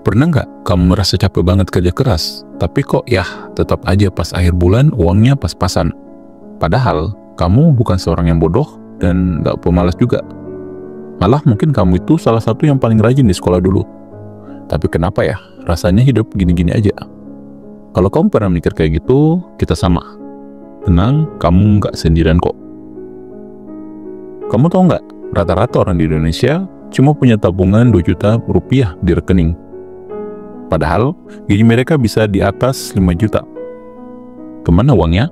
Pernah nggak kamu merasa capek banget kerja keras, tapi kok ya tetap aja pas akhir bulan uangnya pas-pasan? Padahal kamu bukan seorang yang bodoh dan nggak pemalas juga. Malah mungkin kamu itu salah satu yang paling rajin di sekolah dulu. Tapi kenapa ya rasanya hidup gini-gini aja? Kalau kamu pernah mikir kayak gitu, kita sama. Tenang, kamu nggak sendirian kok. Kamu tahu nggak, rata-rata orang di Indonesia cuma punya tabungan 2 juta rupiah di rekening. Padahal gaji mereka bisa di atas 5 juta. Kemana uangnya?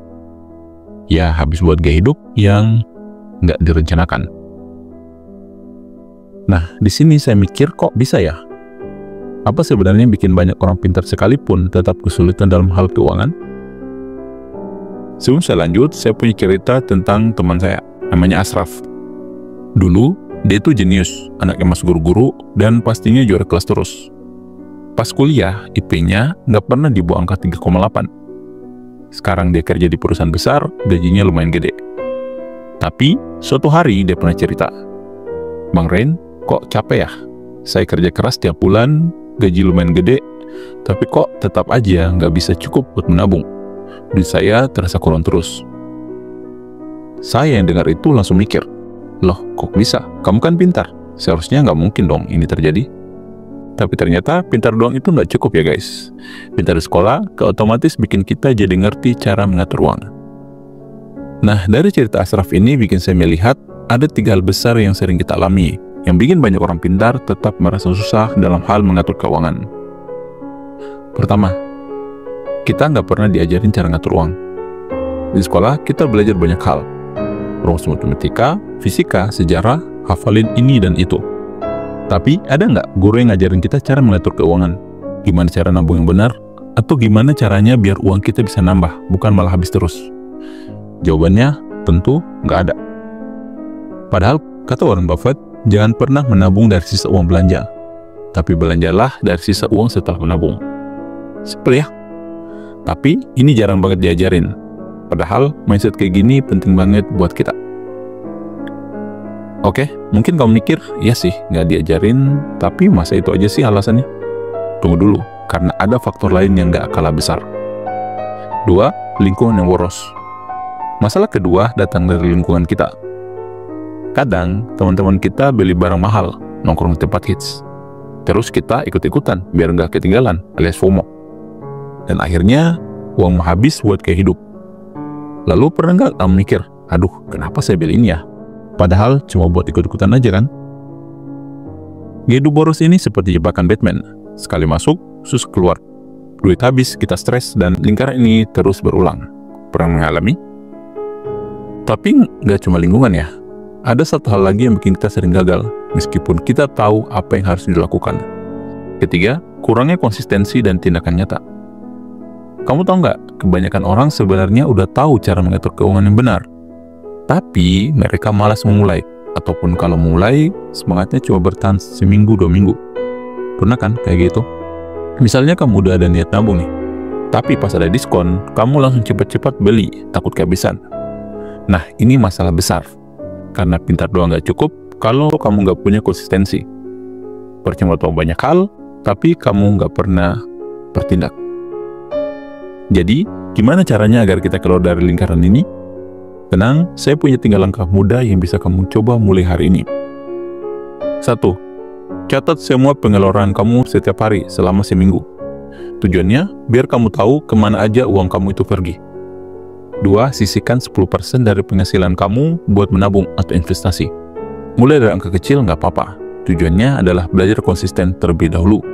Ya habis buat gaya hidup yang nggak direncanakan. Nah, di sini saya mikir kok bisa ya? Apa sebenarnya bikin banyak orang pintar sekalipun tetap kesulitan dalam hal keuangan? Sebelum saya lanjut, saya punya cerita tentang teman saya, namanya Ashraf. Dulu, dia itu jenius, anaknya mas guru-guru, dan pastinya juara kelas terus. Pas kuliah, IP-nya nggak pernah di bawah angka 3,8. Sekarang dia kerja di perusahaan besar, gajinya lumayan gede. Tapi, suatu hari dia pernah cerita, "Bang Ren, kok capek ya? Saya kerja keras tiap bulan, gaji lumayan gede, tapi kok tetap aja nggak bisa cukup buat menabung. Duit saya terasa kurang terus." Saya yang dengar itu langsung mikir, "Loh, kok bisa? Kamu kan pintar. Seharusnya nggak mungkin dong ini terjadi." Tapi ternyata pintar doang itu nggak cukup ya guys. Pintar di sekolah otomatis bikin kita jadi ngerti cara mengatur uang. Nah, dari cerita Ashraf ini bikin saya melihat ada 3 hal besar yang sering kita alami, yang bikin banyak orang pintar tetap merasa susah dalam hal mengatur keuangan. Pertama, kita nggak pernah diajarin cara ngatur uang. Di sekolah kita belajar banyak hal, rumus matematika, fisika, sejarah, hafalin ini dan itu. Tapi ada nggak guru yang ngajarin kita cara mengatur keuangan? Gimana cara nabung yang benar? Atau gimana caranya biar uang kita bisa nambah, bukan malah habis terus? Jawabannya tentu nggak ada. Padahal kata Warren Buffett, jangan pernah menabung dari sisa uang belanja, tapi belanjalah dari sisa uang setelah menabung. Simpel ya? Tapi ini jarang banget diajarin. Padahal mindset kayak gini penting banget buat kita. Oke, mungkin kamu mikir, ya sih, nggak diajarin, tapi masa itu aja sih alasannya? Tunggu dulu, karena ada faktor lain yang nggak kalah besar. 2, lingkungan yang boros. Masalah kedua datang dari lingkungan kita. Kadang, teman-teman kita beli barang mahal, nongkrong di tempat hits. Terus kita ikut-ikutan, biar nggak ketinggalan, alias FOMO. Dan akhirnya, uang habis buat kayak hidup. Lalu pernah nggak kamu mikir, aduh, kenapa saya beli ini ya? Padahal cuma buat ikut-ikutan aja kan? Gaya hidup boros ini seperti jebakan Batman. Sekali masuk, susah keluar. Duit habis, kita stres, dan lingkaran ini terus berulang. Pernah mengalami? Tapi nggak cuma lingkungan ya. Ada satu hal lagi yang bikin kita sering gagal, meskipun kita tahu apa yang harus dilakukan. Ketiga, kurangnya konsistensi dan tindakan nyata. Kamu tahu nggak, kebanyakan orang sebenarnya udah tahu cara mengatur keuangan yang benar. Tapi mereka malas memulai, ataupun kalau mulai, semangatnya cuma bertahan seminggu 2 minggu. Pernah kan kayak gitu? Misalnya kamu udah ada niat nabung nih, tapi pas ada diskon, kamu langsung cepat-cepat beli, takut kehabisan. Nah, ini masalah besar. Karena pintar doang nggak cukup kalau kamu nggak punya konsistensi. Percuma tahu banyak hal, tapi kamu nggak pernah bertindak. Jadi, gimana caranya agar kita keluar dari lingkaran ini? Tenang, saya punya 3 langkah mudah yang bisa kamu coba mulai hari ini. 1. Catat semua pengeluaran kamu setiap hari selama seminggu. Tujuannya, biar kamu tahu kemana aja uang kamu itu pergi. 2. Sisihkan 10% dari penghasilan kamu buat menabung atau investasi. Mulai dari angka kecil nggak apa-apa. Tujuannya adalah belajar konsisten terlebih dahulu.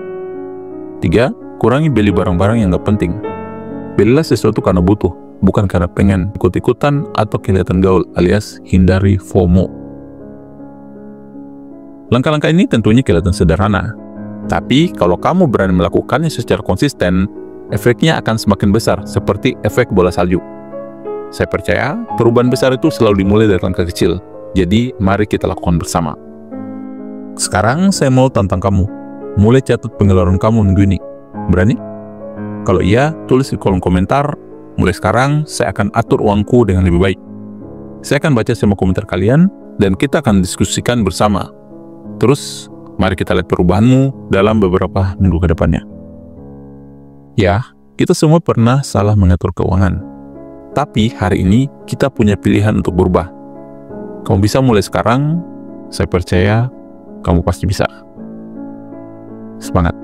3. Kurangi beli barang-barang yang nggak penting. Belilah sesuatu karena butuh, bukan karena pengen ikut-ikutan atau kelihatan gaul, alias hindari FOMO. Langkah-langkah ini tentunya kelihatan sederhana. Tapi kalau kamu berani melakukannya secara konsisten, efeknya akan semakin besar, seperti efek bola salju. Saya percaya, perubahan besar itu selalu dimulai dari langkah kecil. Jadi, mari kita lakukan bersama. Sekarang saya mau tantang kamu. Mulai catat pengeluaran kamu minggu ini. Berani? Kalau iya, tulis di kolom komentar. Mulai sekarang, saya akan atur uangku dengan lebih baik. Saya akan baca semua komentar kalian, dan kita akan diskusikan bersama. Terus, Mari kita lihat perubahanmu dalam beberapa minggu ke depannya. Ya, kita semua pernah salah mengatur keuangan. Tapi hari ini kita punya pilihan untuk berubah. Kamu bisa mulai sekarang, saya percaya kamu pasti bisa. Semangat!